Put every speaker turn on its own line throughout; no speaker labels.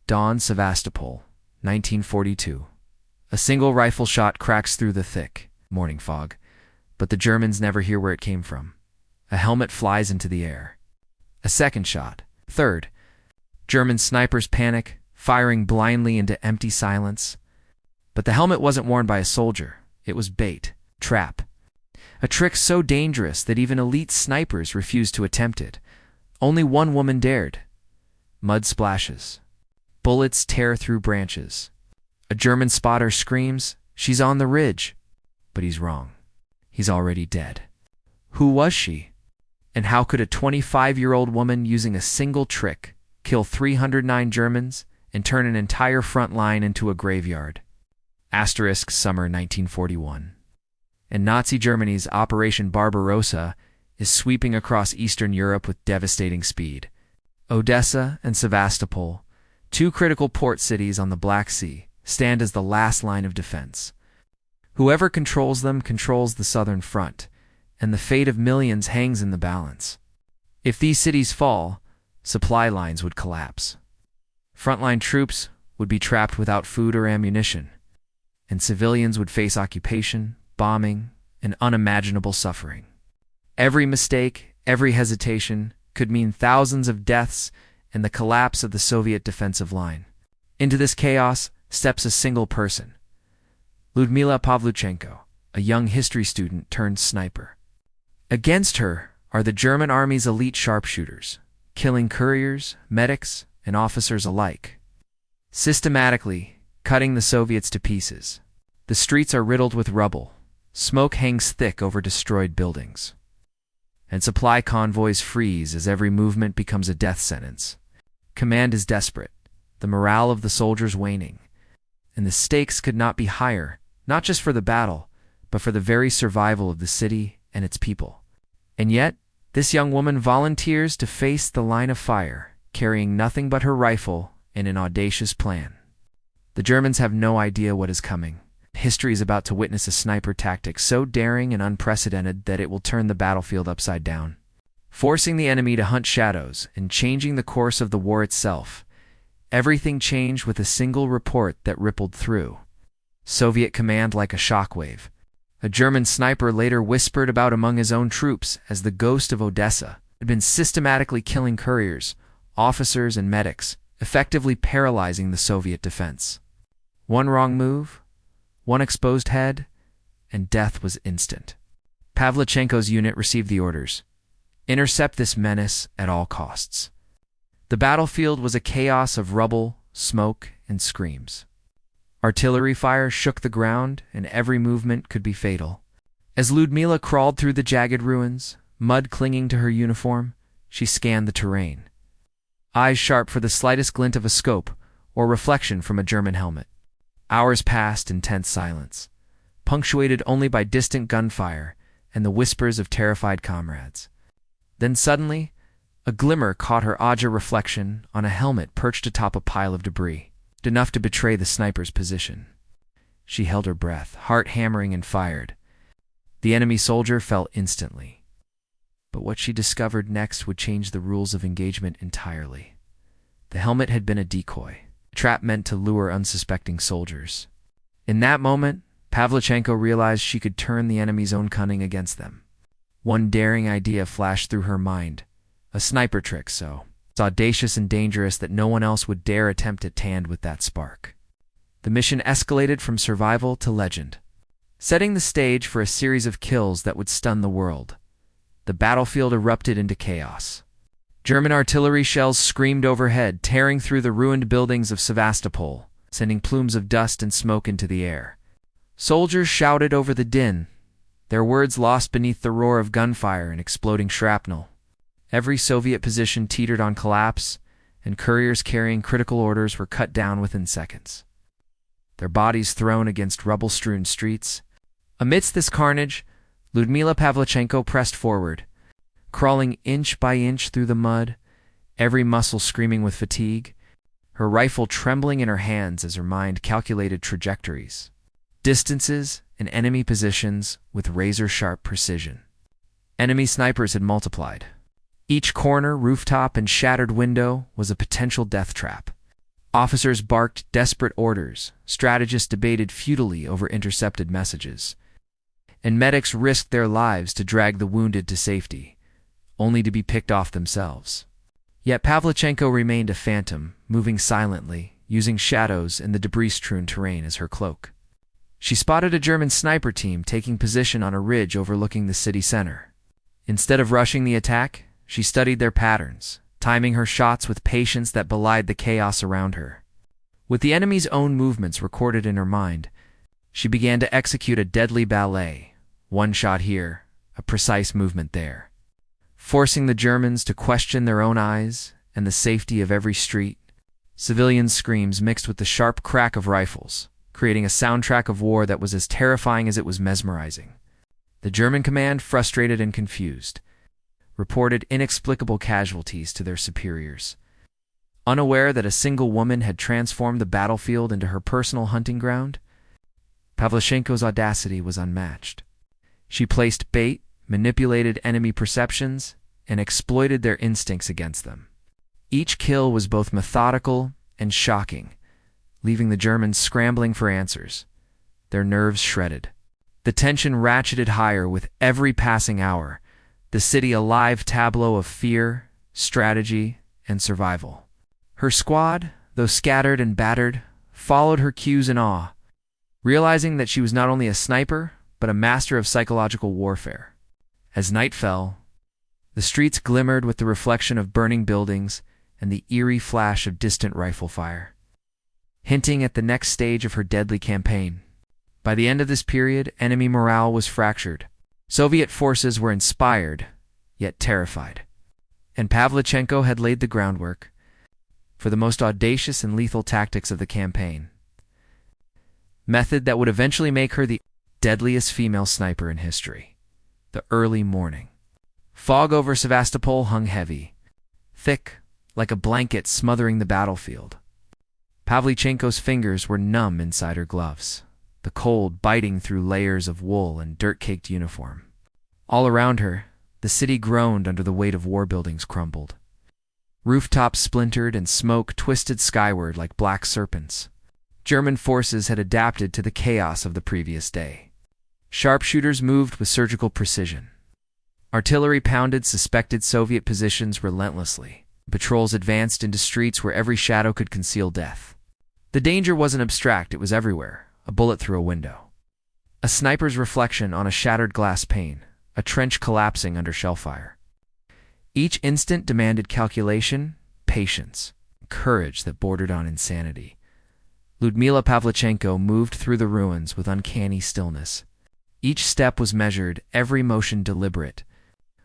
Dawn, Sevastopol, 1942. A single rifle shot cracks through the thick morning fog, but the Germans never hear where it came from. A helmet flies into the air. A second shot. Third. German snipers panic, firing blindly into empty silence. But the helmet wasn't worn by a soldier. It was bait, trap. A trick so dangerous that even elite snipers refused to attempt it. Only one woman dared. Mud splashes. Bullets tear through branches. A German spotter screams, "She's on the ridge." But he's wrong. He's already dead. Who was she? And how could a 25-year-old woman using a single trick kill 309 Germans and turn an entire front line into a graveyard? Asterisk summer 1941. And Nazi Germany's Operation Barbarossa is sweeping across Eastern Europe with devastating speed. Odessa and Sevastopol, two critical port cities on the Black Sea, stand as the last line of defense. Whoever controls them controls the southern front, and the fate of millions hangs in the balance. If these cities fall, supply lines would collapse. Frontline troops would be trapped without food or ammunition, and civilians would face occupation, bombing, and unimaginable suffering. Every mistake, every hesitation could mean thousands of deaths and the collapse of the Soviet defensive line. Into this chaos steps a single person, Lyudmila Pavlyuchenko, a young history student turned sniper. Against her are the German army's elite sharpshooters, killing couriers, medics, and officers alike, systematically cutting the Soviets to pieces. The streets are riddled with rubble. Smoke hangs thick over destroyed buildings. And supply convoys freeze as every movement becomes a death sentence. Command is desperate, the morale of the soldiers waning, and the stakes could not be higher, not just for the battle, but for the very survival of the city and its people. And yet, this young woman volunteers to face the line of fire, carrying nothing but her rifle and an audacious plan. The Germans have no idea what is coming. History is about to witness a sniper tactic so daring and unprecedented that it will turn the battlefield upside down, forcing the enemy to hunt shadows and changing the course of the war itself. Everything changed with a single report that rippled through Soviet command like a shockwave. A German sniper later whispered about among his own troops as the ghost of Odessa had been systematically killing couriers, officers, and medics, effectively paralyzing the Soviet defense. One wrong move, one exposed head, and death was instant. Pavlyuchenko's unit received the orders: intercept this menace at all costs. The battlefield was a chaos of rubble, smoke, and screams. Artillery fire shook the ground, and every movement could be fatal. As Lyudmila crawled through the jagged ruins, mud clinging to her uniform, she scanned the terrain, eyes sharp for the slightest glint of a scope or reflection from a German helmet. Hours passed in tense silence, punctuated only by distant gunfire and the whispers of terrified comrades. Then suddenly, a glimmer caught her Aja reflection on a helmet perched atop a pile of debris, enough to betray the sniper's position. She held her breath, heart hammering, and fired. The enemy soldier fell instantly. But what she discovered next would change the rules of engagement entirely. The helmet had been a decoy, a trap meant to lure unsuspecting soldiers. In that moment, Pavlyuchenko realized she could turn the enemy's own cunning against them. One daring idea flashed through her mind, a sniper trick so audacious and dangerous that no one else would dare attempt its hand with that spark. The mission escalated from survival to legend, setting the stage for a series of kills that would stun the world. The battlefield erupted into chaos. German artillery shells screamed overhead, tearing through the ruined buildings of Sevastopol, sending plumes of dust and smoke into the air. Soldiers shouted over the din, their words lost beneath the roar of gunfire and exploding shrapnel. Every Soviet position teetered on collapse, and couriers carrying critical orders were cut down within seconds, their bodies thrown against rubble-strewn streets. Amidst this carnage, Lyudmila Pavlyuchenko pressed forward, crawling inch by inch through the mud, every muscle screaming with fatigue, her rifle trembling in her hands as her mind calculated trajectories, distances, and enemy positions with razor-sharp precision. Enemy snipers had multiplied. Each corner, rooftop, and shattered window was a potential death trap. Officers barked desperate orders, strategists debated futilely over intercepted messages, and medics risked their lives to drag the wounded to safety, only to be picked off themselves. Yet Pavlichenko remained a phantom, moving silently, using shadows and the debris-strewn terrain as her cloak. She spotted a German sniper team taking position on a ridge overlooking the city center. Instead of rushing the attack, she studied their patterns, timing her shots with patience that belied the chaos around her. With the enemy's own movements recorded in her mind, she began to execute a deadly ballet, one shot here, a precise movement there, forcing the Germans to question their own eyes and the safety of every street. Civilian screams mixed with the sharp crack of rifles, creating a soundtrack of war that was as terrifying as it was mesmerizing. The German command, frustrated and confused, reported inexplicable casualties to their superiors. Unaware that a single woman had transformed the battlefield into her personal hunting ground, Pavlichenko's audacity was unmatched. She placed bait, manipulated enemy perceptions, and exploited their instincts against them. Each kill was both methodical and shocking, leaving the Germans scrambling for answers, their nerves shredded. The tension ratcheted higher with every passing hour, the city a live tableau of fear, strategy, and survival. Her squad, though scattered and battered, followed her cues in awe, realizing that she was not only a sniper, but a master of psychological warfare. As night fell, the streets glimmered with the reflection of burning buildings and the eerie flash of distant rifle fire, hinting at the next stage of her deadly campaign. By the end of this period, enemy morale was fractured. Soviet forces were inspired, yet terrified. And Pavlichenko had laid the groundwork for the most audacious and lethal tactics of the campaign, method that would eventually make her the deadliest female sniper in history. The early morning. Fog over Sevastopol hung heavy, thick, like a blanket smothering the battlefield. Pavlichenko's fingers were numb inside her gloves, the cold biting through layers of wool and dirt-caked uniform. All around her, the city groaned under the weight of war buildings crumbled. Rooftops splintered and smoke twisted skyward like black serpents. German forces had adapted to the chaos of the previous day. Sharpshooters moved with surgical precision. Artillery pounded suspected Soviet positions relentlessly. Patrols advanced into streets where every shadow could conceal death. The danger wasn't abstract, it was everywhere. A bullet through a window, a sniper's reflection on a shattered glass pane, a trench collapsing under shellfire. Each instant demanded calculation, patience, courage that bordered on insanity. Lyudmila Pavlichenko moved through the ruins with uncanny stillness. Each step was measured, every motion deliberate.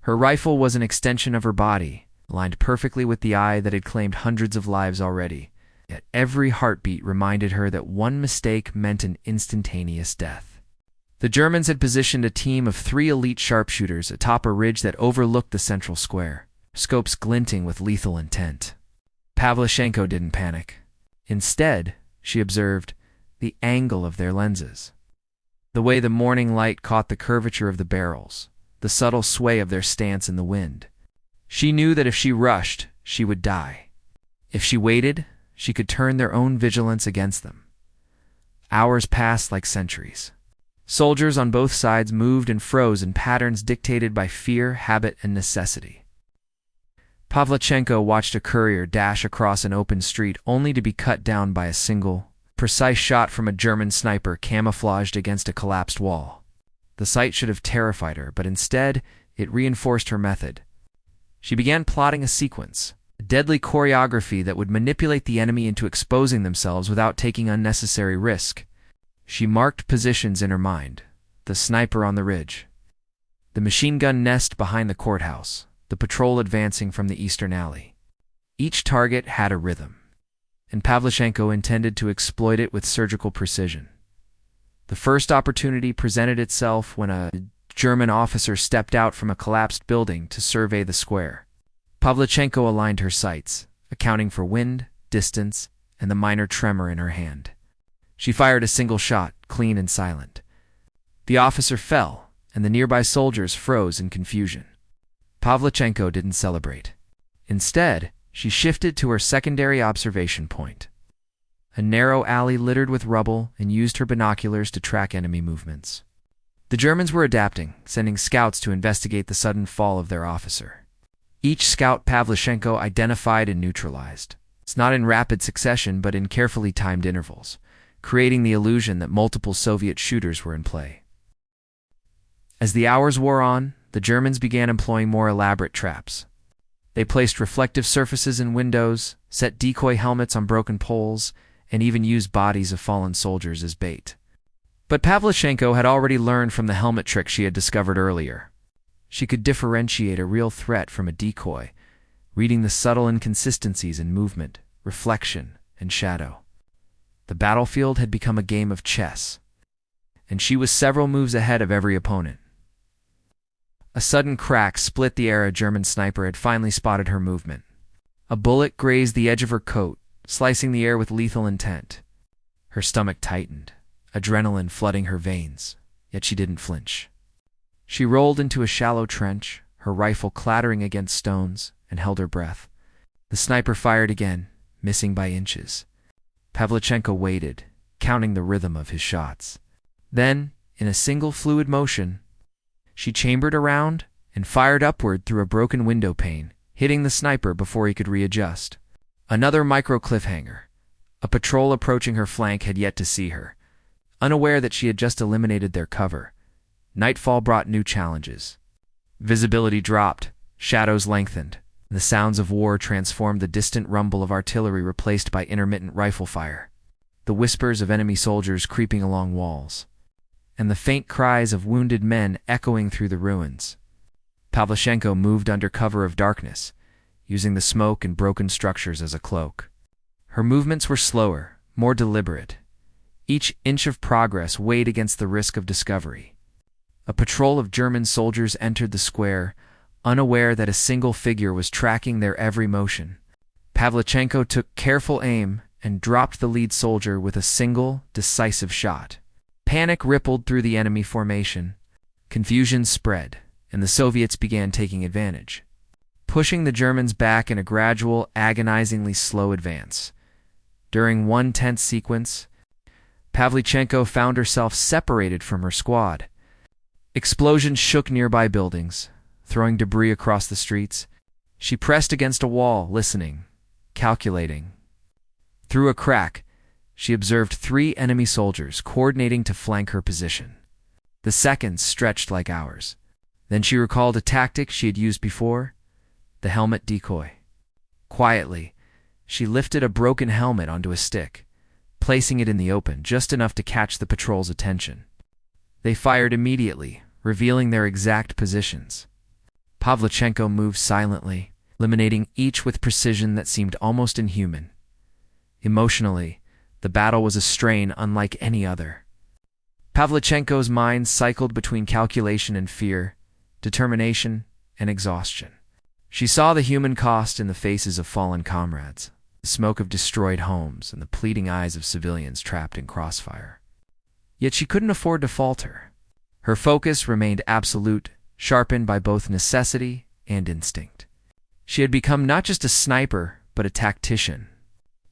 Her rifle was an extension of her body, aligned perfectly with the eye that had claimed hundreds of lives already. Yet every heartbeat reminded her that one mistake meant an instantaneous death. The Germans had positioned a team of 3 elite sharpshooters atop a ridge that overlooked the central square, scopes glinting with lethal intent. Pavlichenko didn't panic. Instead, she observed the angle of their lenses, the way the morning light caught the curvature of the barrels, the subtle sway of their stance in the wind. She knew that if she rushed, she would die. If she waited, she could turn their own vigilance against them. Hours passed like centuries. Soldiers on both sides moved and froze in patterns dictated by fear, habit, and necessity. Pavlichenko watched a courier dash across an open street only to be cut down by a single, precise shot from a German sniper camouflaged against a collapsed wall. The sight should have terrified her, but instead, it reinforced her method. She began plotting a sequence, a deadly choreography that would manipulate the enemy into exposing themselves without taking unnecessary risk. She marked positions in her mind: the sniper on the ridge, the machine gun nest behind the courthouse, the patrol advancing from the eastern alley. Each target had a rhythm, and Pavlichenko intended to exploit it with surgical precision. The first opportunity presented itself when a German officer stepped out from a collapsed building to survey the square. Pavlichenko aligned her sights, accounting for wind, distance, and the minor tremor in her hand. She fired a single shot, clean and silent. The officer fell, and the nearby soldiers froze in confusion. Pavlichenko didn't celebrate. Instead, she shifted to her secondary observation point. a narrow alley littered with rubble, and used her binoculars to track enemy movements. The Germans were adapting, sending scouts to investigate the sudden fall of their officer. Each scout Pavlichenko identified and neutralized. It's not in rapid succession, but in carefully timed intervals, creating the illusion that multiple Soviet shooters were in play. As the hours wore on, the Germans began employing more elaborate traps. They placed reflective surfaces in windows, set decoy helmets on broken poles, and even used bodies of fallen soldiers as bait. But Pavlichenko had already learned from the helmet trick she had discovered earlier. She could differentiate a real threat from a decoy, reading the subtle inconsistencies in movement, reflection, and shadow. The battlefield had become a game of chess, and she was several moves ahead of every opponent. A sudden crack split the air. A German sniper had finally spotted her movement. A bullet grazed the edge of her coat, slicing the air with lethal intent. Her stomach tightened, adrenaline flooding her veins, yet she didn't flinch. She rolled into a shallow trench, her rifle clattering against stones, and held her breath. The sniper fired again, missing by inches. Pavlichenko waited, counting the rhythm of his shots. Then, in a single fluid motion, she chambered around and fired upward through a broken window pane, hitting the sniper before he could readjust. Another micro cliffhanger. A patrol approaching her flank had yet to see her. Unaware that she had just eliminated their cover, nightfall brought new challenges. Visibility dropped, shadows lengthened. The sounds of war transformed the distant rumble of artillery replaced by intermittent rifle fire, the whispers of enemy soldiers creeping along walls, and the faint cries of wounded men echoing through the ruins. Pavlichenko moved under cover of darkness, using the smoke and broken structures as a cloak. Her movements were slower, more deliberate. Each inch of progress weighed against the risk of discovery. A patrol of German soldiers entered the square, unaware that a single figure was tracking their every motion. Pavlichenko took careful aim and dropped the lead soldier with a single, decisive shot. Panic rippled through the enemy formation. Confusion spread, and the Soviets began taking advantage, pushing the Germans back in a gradual, agonizingly slow advance. During one tense sequence, Pavlichenko found herself separated from her squad. Explosions shook nearby buildings, throwing debris across the streets. She pressed against a wall, listening, calculating. Through a crack, she observed 3 enemy soldiers coordinating to flank her position. The seconds stretched like hours. Then she recalled a tactic she had used before, the helmet decoy. Quietly, she lifted a broken helmet onto a stick, placing it in the open just enough to catch the patrol's attention. They fired immediately, revealing their exact positions. Pavlichenko moved silently, eliminating each with precision that seemed almost inhuman. Emotionally, the battle was a strain unlike any other. Pavlichenko's mind cycled between calculation and fear, determination and exhaustion. She saw the human cost in the faces of fallen comrades, the smoke of destroyed homes, and the pleading eyes of civilians trapped in crossfire. Yet she couldn't afford to falter. Her focus remained absolute, sharpened by both necessity and instinct. She had become not just a sniper, but a tactician,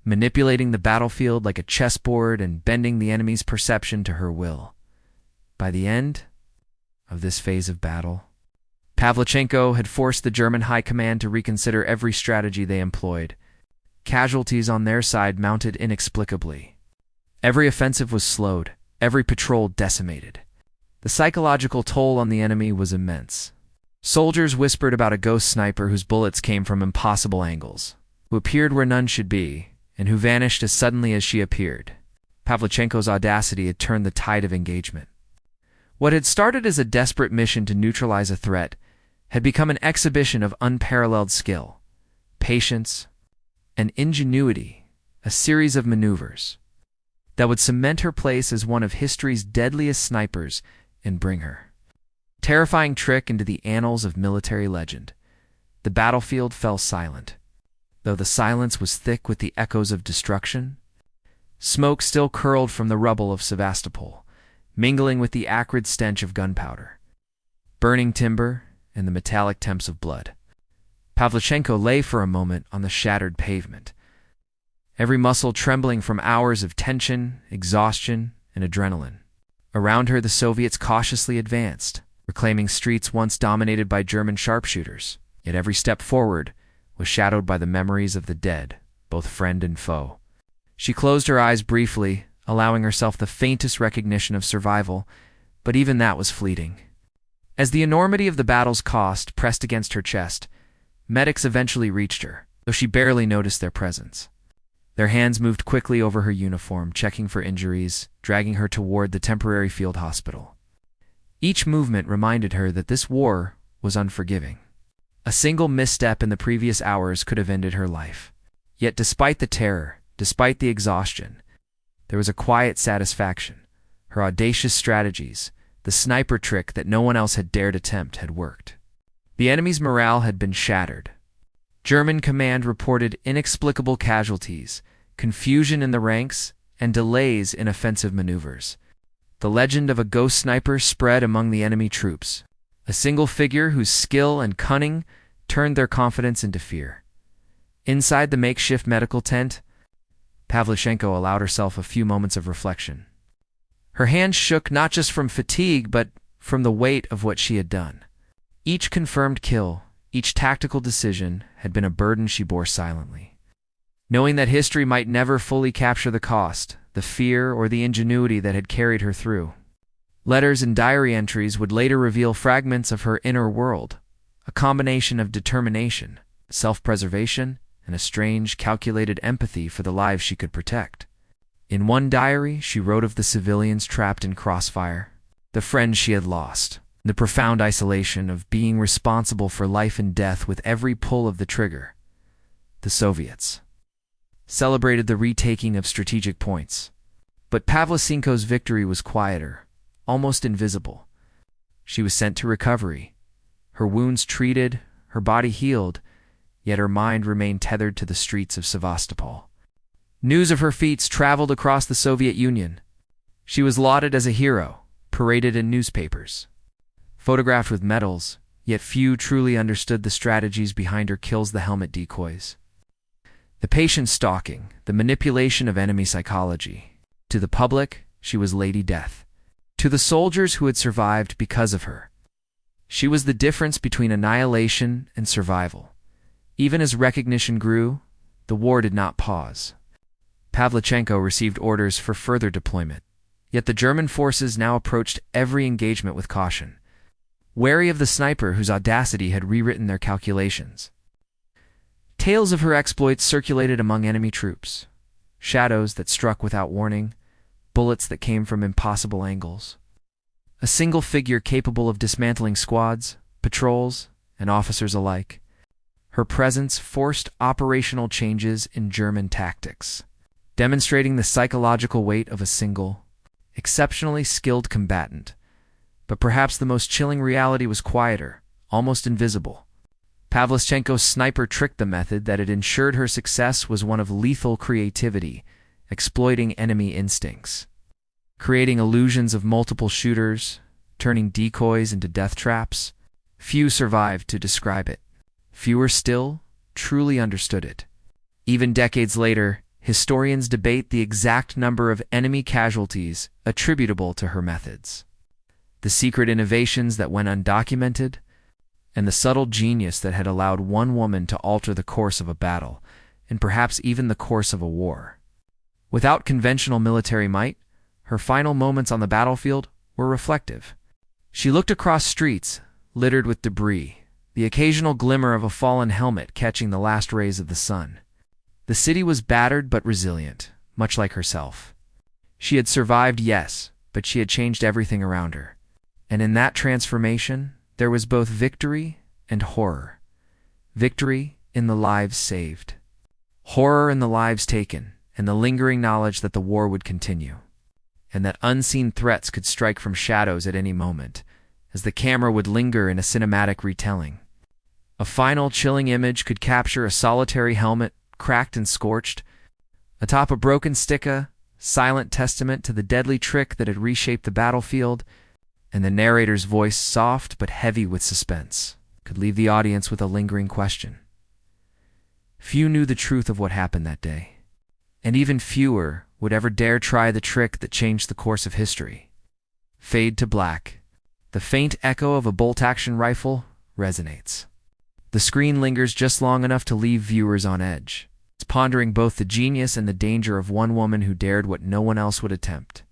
manipulating the battlefield like a chessboard and bending the enemy's perception to her will. By the end of this phase of battle, Pavlichenko had forced the German high command to reconsider every strategy they employed. Casualties on their side mounted inexplicably. Every offensive was slowed, every patrol decimated. The psychological toll on the enemy was immense. Soldiers whispered about a ghost sniper whose bullets came from impossible angles, who appeared where none should be, and who vanished as suddenly as she appeared. Pavlichenko's audacity had turned the tide of engagement. What had started as a desperate mission to neutralize a threat had become an exhibition of unparalleled skill, patience, and ingenuity, a series of maneuvers that would cement her place as one of history's deadliest snipers and bring her terrifying trick into the annals of military legend. The battlefield fell silent. Though the silence was thick with the echoes of destruction, smoke still curled from the rubble of Sevastopol, mingling with the acrid stench of gunpowder, burning timber, and the metallic temps of blood. Pavlichenko lay for a moment on the shattered pavement. every muscle trembling from hours of tension, exhaustion, and adrenaline. Around her, the Soviets cautiously advanced, reclaiming streets once dominated by German sharpshooters. Yet every step forward was shadowed by the memories of the dead, both friend and foe. She closed her eyes briefly, allowing herself the faintest recognition of survival, but even that was fleeting. As the enormity of the battle's cost pressed against her chest, medics eventually reached her, though she barely noticed their presence. Their hands moved quickly over her uniform, checking for injuries, dragging her toward the temporary field hospital. Each movement reminded her that this war was unforgiving. A single misstep in the previous hours could have ended her life. Yet despite the terror, despite the exhaustion, there was a quiet satisfaction. Her audacious strategies, the sniper trick that no one else had dared attempt, had worked. The enemy's morale had been shattered. German command reported inexplicable casualties, confusion in the ranks, and delays in offensive maneuvers. The legend of a ghost sniper spread among the enemy troops, a single figure whose skill and cunning turned their confidence into fear. Inside the makeshift medical tent, Pavlichenko allowed herself a few moments of reflection. Her hands shook not just from fatigue, but from the weight of what she had done. Each confirmed kill, each tactical decision, had been a burden she bore silently. Knowing that history might never fully capture the cost, the fear, or the ingenuity that had carried her through. Letters and diary entries would later reveal fragments of her inner world, a combination of determination, self-preservation, and a strange, calculated empathy for the lives she could protect. In one diary, she wrote of the civilians trapped in crossfire, the friends she had lost, the profound isolation of being responsible for life and death with every pull of the trigger. The Soviets celebrated the retaking of strategic points, but Pavlichenko's victory was quieter, almost invisible. She was sent to recovery, her wounds treated, her body healed, yet her mind remained tethered to the streets of Sevastopol. News of her feats traveled across the Soviet Union. She was lauded as a hero, paraded in newspapers, photographed with medals, yet few truly understood the strategies behind her kills-the-helmet decoys. The patient stalking, the manipulation of enemy psychology. To the public, she was Lady Death. To the soldiers who had survived because of her, she was the difference between annihilation and survival. Even as recognition grew, the war did not pause. Pavlichenko received orders for further deployment, yet the German forces now approached every engagement with caution, wary of the sniper whose audacity had rewritten their calculations. Tales of her exploits circulated among enemy troops, shadows that struck without warning, bullets that came from impossible angles. A single figure capable of dismantling squads, patrols, and officers alike. Her presence forced operational changes in German tactics, demonstrating the psychological weight of a single, exceptionally skilled combatant. But perhaps the most chilling reality was quieter, almost invisible. Pavlichenko's sniper tricked the method that had ensured her success was one of lethal creativity, exploiting enemy instincts, creating illusions of multiple shooters, turning decoys into death traps. Few survived to describe it. Fewer still truly understood it. Even decades later, historians debate the exact number of enemy casualties attributable to her methods. The secret innovations that went undocumented, and the subtle genius that had allowed one woman to alter the course of a battle, and perhaps even the course of a war. Without conventional military might, her final moments on the battlefield were reflective. She looked across streets littered with debris, the occasional glimmer of a fallen helmet catching the last rays of the sun. The city was battered but resilient, much like herself. She had survived, yes, but she had changed everything around her. And in that transformation, there was both victory and horror. Victory in the lives saved. Horror in the lives taken, and the lingering knowledge that the war would continue, and that unseen threats could strike from shadows at any moment, as the camera would linger in a cinematic retelling. A final chilling image could capture a solitary helmet, cracked and scorched, atop a broken sticka, silent testament to the deadly trick that had reshaped the battlefield, and the narrator's voice, soft but heavy with suspense, could leave the audience with a lingering question. Few knew the truth of what happened that day. and even fewer would ever dare try the trick that changed the course of history. Fade to black. The faint echo of a bolt-action rifle resonates. The screen lingers just long enough to leave viewers on edge, pondering both the genius and the danger of one woman who dared what no one else would attempt.